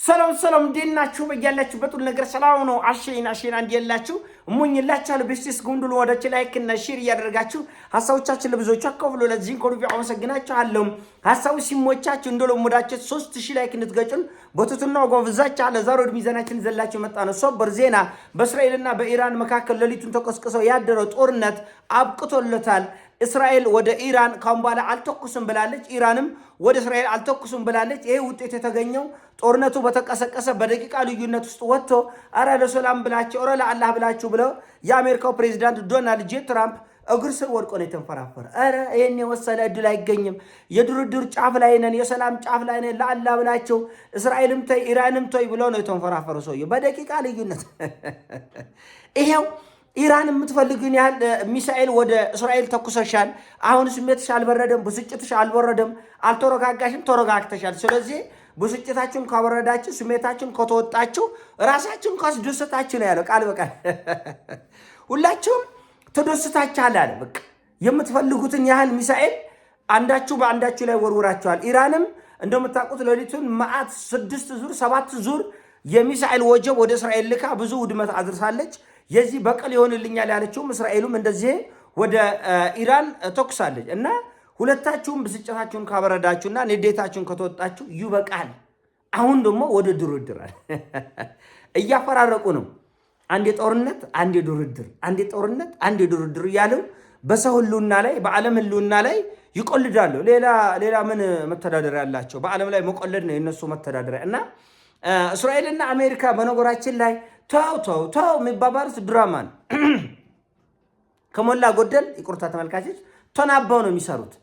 ሰላም እንዴናችሁ? በያላችሁበት ሁሉ ነገር ሰላም ነው። አሸይና እንዲያላችሁ እሞኝላችኋለሁ። በስቲስ ጉንዱል ወደች ላይክ እና ሼር እያደረጋችሁ ሐሳቦቻችን ለብዙዎች አካፍሉ። ለዚህ ኮንፊ አመሰግናችኋለሁ። ሐሳቡ ሲሞቻችሁ እንደለመዳችሁ 3000 ላይክ እንድትገጩን በትትና ጎብዛችሁ ለዛሬ ወደ ሚዛናችን ዘላችሁ መጣ ነው። ሰበር ዜና በእስራኤልና በኢራን መካከል ሌሊቱን ተቀስቅሰው ያደረው ጦርነት አብቅቶለታል። እስራኤል ወደ ኢራን ካምባላ አልተኩስም ብላለች። ኢራንም ወደ እስራኤል አልተኩስም ብላለች። ይሄ ውጤት የተገኘው ጦርነቱ በተቀሰቀሰ በደቂቃ ልዩነት ውስጥ ወጥቶ አረ ለሰላም ብላችሁ አረ ለአላህ ብላችሁ ብለው የአሜሪካው ፕሬዝዳንት ዶናልድ ጄ ትራምፕ እግር ስር ወድቆ ነው የተንፈራፈረ። አረ ይሄን የወሰለ እድል አይገኝም። የድርድር ጫፍ ላይ ነን፣ የሰላም ጫፍ ላይ ነን፣ ለአላህ ብላችሁ እስራኤልም ተይ ኢራንም ተይ ብለው ነው የተንፈራፈረ ሰውዬ በደቂቃ ልዩነት ይሄው ኢራን የምትፈልግን ያህል ሚሳኤል ወደ እስራኤል ተኩሰሻል። አሁን ስሜትሽ አልበረደም፣ ብስጭትሽ አልበረደም፣ አልተረጋጋሽም፣ ተረጋግተሻል። ስለዚህ ብስጭታችሁን ካበረዳችሁ፣ ስሜታችሁን ከተወጣችሁ፣ ራሳችሁን ካስደሰታችሁ ነው ያለው ቃል በቃል ሁላችሁም ተደስታችኋል አለ። በቃ የምትፈልጉትን ያህል ሚሳኤል አንዳችሁ በአንዳችሁ ላይ ወርውራችኋል። ኢራንም እንደምታውቁት ሌሊቱን ማአት 6 ዙር 7 ዙር የሚሳኤል ወጀብ ወደ እስራኤል ልካ ብዙ ውድመት አድርሳለች። የዚህ በቀል ይሆንልኛል ያለችውም እስራኤሉም እንደዚህ ወደ ኢራን ተኩሳለች። እና ሁለታችሁም ብስጭታችሁን ካበረዳችሁና ንዴታችሁን ከተወጣችሁ ይበቃል። አሁን ደግሞ ወደ ድርድር እያፈራረቁ ነው። አንድ ጦርነት፣ አንድ ድርድር፣ አንድ ጦርነት፣ አንድ ድርድር እያለው በሰው ህልውና ላይ በዓለም ህልውና ላይ ይቆልዳሉ። ሌላ ምን መተዳደሪያ ያላቸው? በዓለም ላይ መቆለድ ነው የነሱ መተዳደሪያ። እና እስራኤልና አሜሪካ በነገራችን ላይ ተው የሚባባሉት ድራማ ነው። ከሞላ ጎደል ይቁርታ ተመልካቾች ተናባው ነው የሚሰሩት።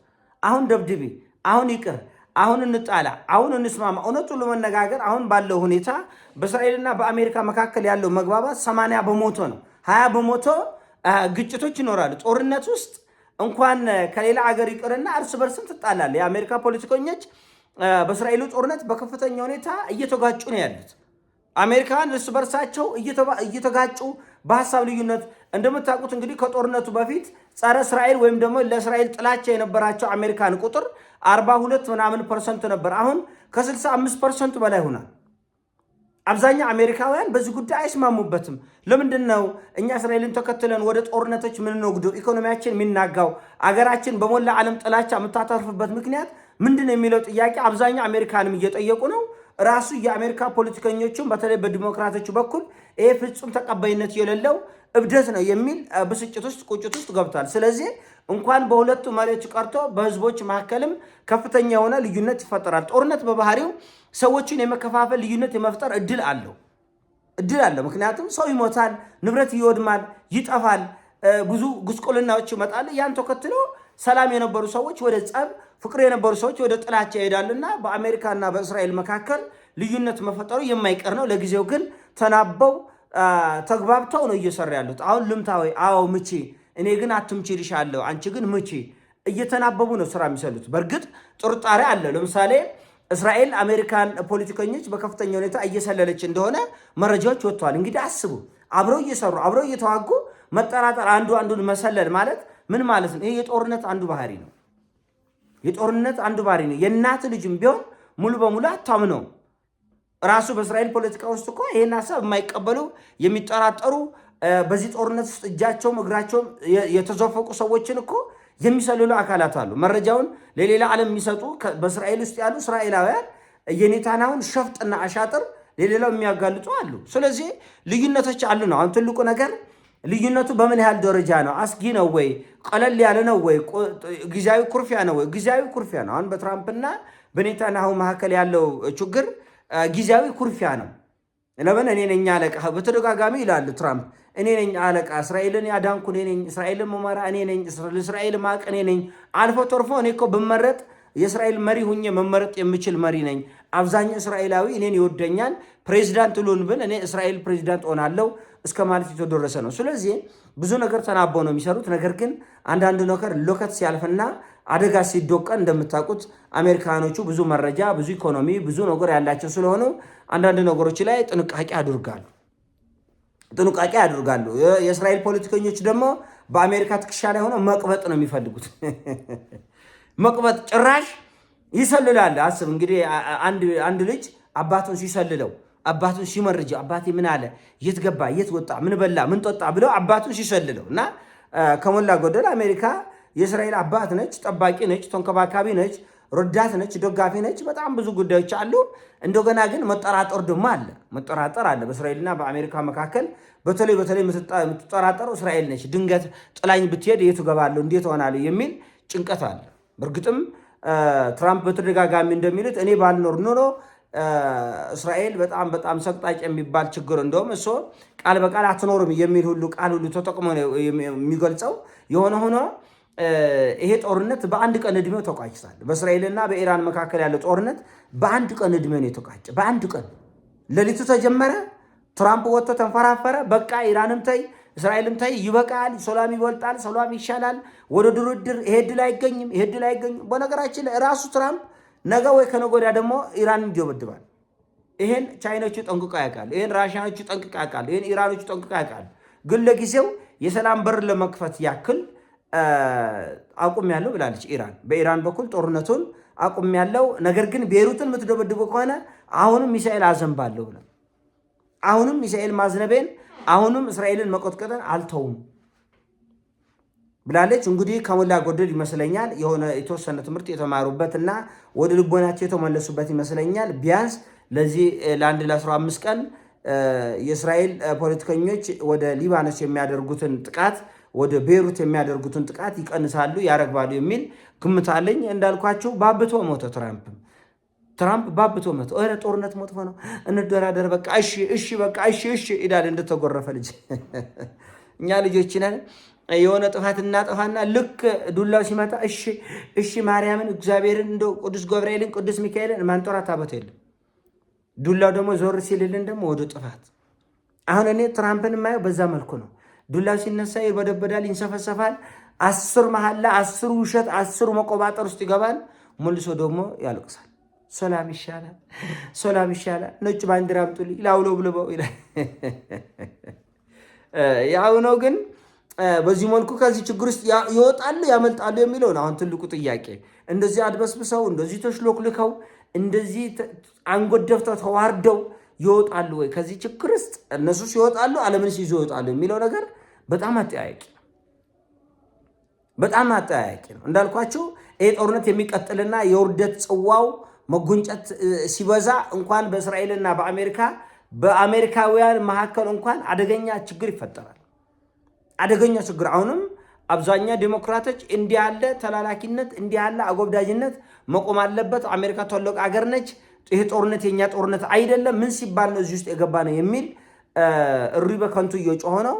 አሁን ደብድቤ፣ አሁን ይቅር፣ አሁን እንጣላ፣ አሁን እንስማማ። እውነቱ ለመነጋገር አሁን ባለው ሁኔታ በእስራኤልና በአሜሪካ መካከል ያለው መግባባት 80 በመቶ ነው። 20 በመቶ ግጭቶች ይኖራሉ። ጦርነት ውስጥ እንኳን ከሌላ አገር ይቅርና እርስ በርስም ትጣላለ። የአሜሪካ ፖለቲከኞች በእስራኤሉ ጦርነት በከፍተኛ ሁኔታ እየተጋጩ ነው ያሉት። አሜሪካን እርስ በርሳቸው እየተጋጩ በሀሳብ ልዩነት እንደምታውቁት እንግዲህ ከጦርነቱ በፊት ጸረ እስራኤል ወይም ደግሞ ለእስራኤል ጥላቻ የነበራቸው አሜሪካን ቁጥር 42% ነበር። አሁን ከ65% በላይ ሆኗል። አብዛኛው አሜሪካውያን በዚህ ጉዳይ አይስማሙበትም። ለምንድን ነው እኛ እስራኤልን ተከትለን ወደ ጦርነቶች የምንወግደው? ኢኮኖሚያችን የሚናጋው፣ አገራችን በሞላ ዓለም ጥላቻ የምታተርፍበት ምክንያት ምንድን ነው የሚለው ጥያቄ አብዛኛው አሜሪካንም እየጠየቁ ነው። ራሱ የአሜሪካ ፖለቲከኞችም በተለይ በዲሞክራቶቹ በኩል ይሄ ፍጹም ተቀባይነት የሌለው እብደት ነው የሚል ብስጭት ውስጥ ቁጭት ውስጥ ገብቷል። ስለዚህ እንኳን በሁለቱ መሪዎች ቀርቶ በህዝቦች መካከልም ከፍተኛ የሆነ ልዩነት ይፈጠራል። ጦርነት በባህሪው ሰዎችን የመከፋፈል ልዩነት የመፍጠር እድል አለው። ምክንያቱም ሰው ይሞታል፣ ንብረት ይወድማል፣ ይጠፋል፣ ብዙ ጉስቁልናዎች ይመጣል። ያን ተከትሎ ሰላም የነበሩ ሰዎች ወደ ጸብ፣ ፍቅር የነበሩ ሰዎች ወደ ጥላቻ ይሄዳሉና በአሜሪካና በእስራኤል መካከል ልዩነት መፈጠሩ የማይቀር ነው። ለጊዜው ግን ተናበው ተግባብተው ነው እየሰሩ ያሉት። አሁን ልምታዊ አዎ ምቺ፣ እኔ ግን አትምቺ ልሻለሁ፣ አንቺ ግን ምቺ እየተናበቡ ነው ስራ የሚሰሉት። በእርግጥ ጥርጣሬ አለ። ለምሳሌ እስራኤል አሜሪካን ፖለቲከኞች በከፍተኛ ሁኔታ እየሰለለች እንደሆነ መረጃዎች ወጥተዋል። እንግዲህ አስቡ፣ አብረው እየሰሩ አብረው እየተዋጉ መጠራጠር፣ አንዱን መሰለል ማለት ምን ማለት ነው? ይሄ የጦርነት አንዱ ባህሪ ነው። የእናት ልጅም ቢሆን ሙሉ በሙሉ አታምነው። ራሱ በእስራኤል ፖለቲካ ውስጥ እኮ ይሄን ሀሳብ የማይቀበሉ የሚጠራጠሩ፣ በዚህ ጦርነት ውስጥ እጃቸውም እግራቸውም የተዘፈቁ ሰዎችን እኮ የሚሰልሉ አካላት አሉ። መረጃውን ለሌላ ዓለም የሚሰጡ በእስራኤል ውስጥ ያሉ እስራኤላውያን የኔታንያሁን ሸፍጥና አሻጥር ለሌላው የሚያጋልጡ አሉ። ስለዚህ ልዩነቶች አሉ ነው። አሁን ትልቁ ነገር ልዩነቱ በምን ያህል ደረጃ ነው? አስጊ ነው ወይ? ቀለል ያለ ነው ወይ? ጊዜያዊ ኩርፊያ ነው ወይ? ጊዜያዊ ኩርፊያ ነው። አሁን በትራምፕና በኔታንያሁ መካከል ያለው ችግር ጊዜያዊ ኩርፊያ ነው። ለምን እኔ ነኝ አለቃ፣ በተደጋጋሚ ይላሉ ትራምፕ። እኔ ነኝ አለቃ፣ እስራኤልን ያዳንኩ እኔ ነኝ፣ እስራኤልን መመራ እኔ ነኝ፣ ለእስራኤል ማቅ እኔ ነኝ። አልፎ ተርፎ እኔ እኮ ብመረጥ የእስራኤል መሪ ሁኜ መመረጥ የምችል መሪ ነኝ። አብዛኛው እስራኤላዊ እኔን ይወደኛል። ፕሬዚዳንት ልሁን ብል እኔ እስራኤል ፕሬዚዳንት ሆናለሁ እስከ ማለት የተደረሰ ነው። ስለዚህ ብዙ ነገር ተናበው ነው የሚሰሩት። ነገር ግን አንዳንድ ነገር ሎከት ሲያልፍና አደጋ ሲዶቀን እንደምታውቁት አሜሪካኖቹ ብዙ መረጃ፣ ብዙ ኢኮኖሚ፣ ብዙ ነገር ያላቸው ስለሆኑ አንዳንድ ነገሮች ላይ ጥንቃቄ ያደርጋሉ። የእስራኤል ፖለቲከኞች ደግሞ በአሜሪካ ትከሻ ላይ ሆነው መቅበጥ ነው የሚፈልጉት። መቅበጥ ጭራሽ ይሰልላል። አስብ እንግዲህ አንድ ልጅ አባቱን ሲሰልለው አባቱን ሲመርጅ አባቴ ምን አለ፣ የት ገባ፣ የት ወጣ፣ ምን በላ፣ ምን ጠጣ ብለው አባቱን ሲሰልለው እና ከሞላ ጎደል አሜሪካ የእስራኤል አባት ነች፣ ጠባቂ ነች፣ ተንከባካቢ ነች፣ ረዳት ነች፣ ደጋፊ ነች። በጣም ብዙ ጉዳዮች አሉ። እንደገና ግን መጠራጠር ደግሞ አለ። መጠራጠር አለ በእስራኤልና በአሜሪካ መካከል። በተለይ የምትጠራጠረው እስራኤል ነች። ድንገት ጥላኝ ብትሄድ የቱ ገባለሁ፣ እንዴት ሆናለሁ የሚል ጭንቀት አለ። በእርግጥም ትራምፕ በተደጋጋሚ እንደሚሉት እኔ ባልኖር ኖሮ እስራኤል በጣም ሰቅጣጭ የሚባል ችግር እንደውም እሱ ቃል በቃል አትኖርም የሚል ሁሉ ቃል ሁሉ ተጠቅሞ የሚገልጸው የሆነ ሆኖ ይሄ ጦርነት በአንድ ቀን እድሜው ተቋጭቷል። በእስራኤልና በኢራን መካከል ያለው ጦርነት በአንድ ቀን እድሜው ነው የተቋጨ። በአንድ ቀን ሌሊቱ ተጀመረ። ትራምፕ ወጥቶ ተንፈራፈረ። በቃ ኢራንም ተይ እስራኤልም ተይ፣ ይበቃል፣ ሰላም ይበልጣል፣ ሰላም ይሻላል፣ ወደ ድርድር ይሄ ድል አይገኝም። በነገራችን ላይ ራሱ ትራምፕ ነገ ወይ ከነገ ወዲያ ደግሞ ኢራንን ይደበድባል። ይሄን ቻይኖቹ ጠንቅቀው ያውቃሉ። ይሄን ራሽያኖቹ ጠንቅቀው ያውቃሉ። ይሄን ኢራኖቹ ጠንቅቀው ያውቃሉ። ግን ለጊዜው የሰላም በር ለመክፈት ያክል አቁሜያለሁ ብላለች ኢራን። በኢራን በኩል ጦርነቱን አቁሜያለሁ፣ ነገር ግን ቤይሩትን የምትደበድበው ከሆነ አሁንም ሚሳኤል አዘንባለሁ ብለ አሁንም ሚሳኤል ማዝነቤን አሁንም እስራኤልን መቆጥቀጠን አልተውም ብላለች። እንግዲህ ከሞላ ጎደል ይመስለኛል የሆነ የተወሰነ ትምህርት የተማሩበትና ወደ ልቦናቸው የተመለሱበት ይመስለኛል። ቢያንስ ለዚህ ለአንድ ለ15 ቀን የእስራኤል ፖለቲከኞች ወደ ሊባኖስ የሚያደርጉትን ጥቃት ወደ ቤይሩት የሚያደርጉትን ጥቃት ይቀንሳሉ፣ ያረግባሉ የሚል ግምት አለኝ። እንዳልኳቸው ባብቶ ሞተ ትራምፕ ባብቶ ሞተ። ኧረ ጦርነት መጥፎ ነው፣ እንደራደር፣ በቃ እሺ በቃ እሺ ይላል እንደተጎረፈ ልጅ። እኛ ልጆች ነን። የሆነ ጥፋት እናጠፋና ልክ ዱላው ሲመጣ እሺ ማርያምን፣ እግዚአብሔርን፣ እንደው ቅዱስ ገብርኤልን፣ ቅዱስ ሚካኤልን ማንጦራት አበቶ የለም። ዱላው ደግሞ ዞር ሲልልን ደግሞ ወደ ጥፋት። አሁን እኔ ትራምፕን የማየው በዛ መልኩ ነው። ዱላው ሲነሳ ይበደበዳል፣ ይንሰፈሰፋል። 10 መሐላ፣ 10 ውሸት፣ 10 መቆባጠር ውስጥ ይገባል። መልሶ ደግሞ ያለቅሳል። ሰላም ይሻላል፣ ነጭ ባንዲራ አምጡልኝ፣ ላውለብልበው ይላል። ያው ነው። ግን በዚህ መልኩ ከዚህ ችግር ውስጥ ይወጣሉ ያመልጣሉ የሚለው ነው አሁን ትልቁ ጥያቄ። እንደዚህ አድበስብሰው፣ እንደዚህ ተሽሎክልከው፣ እንደዚህ አንገት ደፍተው ተዋርደው ይወጣሉ ወይ ከዚህ ችግር ውስጥ? እነሱስ ይወጣሉ ዓለምን ሲይዙ ይወጣሉ የሚለው ነገር በጣም አጠያያቂ ነው። እንዳልኳቸው ይሄ ጦርነት የሚቀጥልና የውርደት ጽዋው መጎንጨት ሲበዛ እንኳን በእስራኤልና በአሜሪካውያን መካከል እንኳን አደገኛ ችግር ይፈጠራል። አደገኛ ችግር። አሁንም አብዛኛው ዴሞክራቶች እንዲህ ያለ ተላላኪነት፣ እንዲህ ያለ አጎብዳጅነት መቆም አለበት። አሜሪካ ታላቅ ሀገር ነች። ይሄ ጦርነት የኛ ጦርነት አይደለም፣ ምን ሲባል ነው እዚህ ውስጥ የገባ ነው የሚል እሪ በከንቱ እየጮኸ ነው።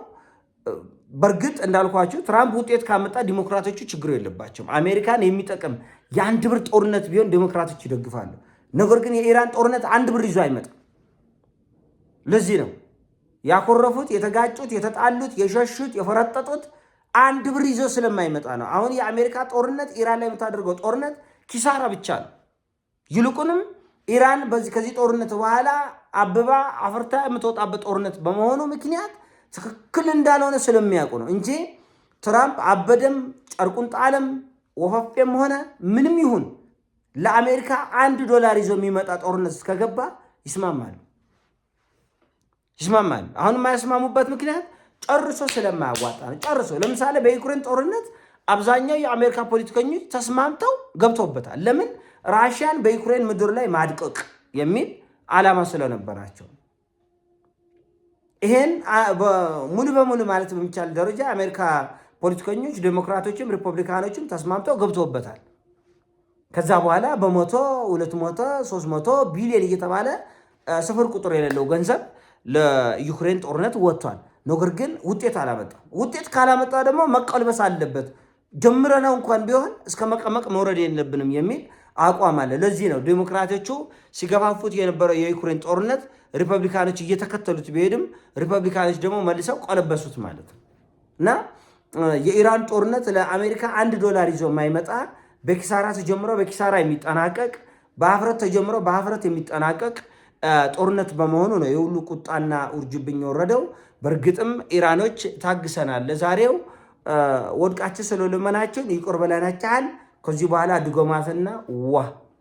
በእርግጥ እንዳልኳችሁ ትራምፕ ውጤት ካመጣ ዲሞክራቶቹ ችግር የለባቸውም። አሜሪካን የሚጠቅም የአንድ ብር ጦርነት ቢሆን ዲሞክራቶች ይደግፋሉ። ነገር ግን የኢራን ጦርነት አንድ ብር ይዞ አይመጣም። ለዚህ ነው ያኮረፉት፣ የተጋጩት፣ የተጣሉት፣ የሸሹት፣ የፈረጠጡት አንድ ብር ይዞ ስለማይመጣ ነው። አሁን የአሜሪካ ጦርነት ኢራን ላይ የምታደርገው ጦርነት ኪሳራ ብቻ ነው። ይልቁንም ኢራን ከዚህ ጦርነት በኋላ አብባ አፍርታ የምትወጣበት ጦርነት በመሆኑ ምክንያት ትክክል እንዳልሆነ ስለሚያውቁ ነው እንጂ ትራምፕ አበደም ጨርቁን ጣለም ወፈፌም ሆነ ምንም ይሁን ለአሜሪካ $1 ይዞ የሚመጣ ጦርነት ከገባ ይስማማሉ። አሁን የማያስማሙበት ምክንያት ጨርሶ ስለማያዋጣ ነው። ጨርሶ ለምሳሌ በዩክሬን ጦርነት አብዛኛው የአሜሪካ ፖለቲከኞች ተስማምተው ገብተውበታል። ለምን? ራሽያን በዩክሬን ምድር ላይ ማድቀቅ የሚል ዓላማ ስለነበራቸው። ይሄን ሙሉ በሙሉ ማለት በሚቻል ደረጃ የአሜሪካ ፖለቲከኞች ዴሞክራቶችም ሪፐብሊካኖችም ተስማምተው ገብተውበታል። ከዛ በኋላ በ100፣ 200፣ 300 ቢሊዮን እየተባለ ስፍር ቁጥር የሌለው ገንዘብ ለዩክሬን ጦርነት ወጥቷል። ነገር ግን ውጤት አላመጣም። ውጤት ካላመጣ ደግሞ መቀልበስ አለበት። ጀምረነው እንኳን ቢሆን እስከ መቀመቅ መውረድ የለብንም የሚል አቋም አለ። ለዚህ ነው ዴሞክራቶቹ ሲገፋፉት የነበረው የዩክሬን ጦርነት ሪፐብሊካኖች እየተከተሉት ቢሄድም ሪፐብሊካኖች ደግሞ መልሰው ቀለበሱት ማለት ነው። እና የኢራን ጦርነት ለአሜሪካ $1 ይዞ የማይመጣ በኪሳራ ተጀምሮ በኪሳራ የሚጠናቀቅ በሀፍረት ተጀምሮ በሀፍረት የሚጠናቀቅ ጦርነት በመሆኑ ነው የሁሉ ቁጣና ውርጅብኝ ወረደው። በእርግጥም ኢራኖች ታግሰናል፣ ለዛሬው ወድቃችን ስለለመናችን ይቅር ብለናችኋል፣ ከዚህ በኋላ ድጎማትና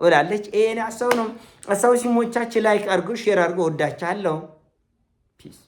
እላለች። ይሄን ሀሳብ ነው። ሀሳቡ ሲሞቻችን ላይክ አድርጉ፣ ሼር አድርጉ። ወዳችኋለሁ። ፒስ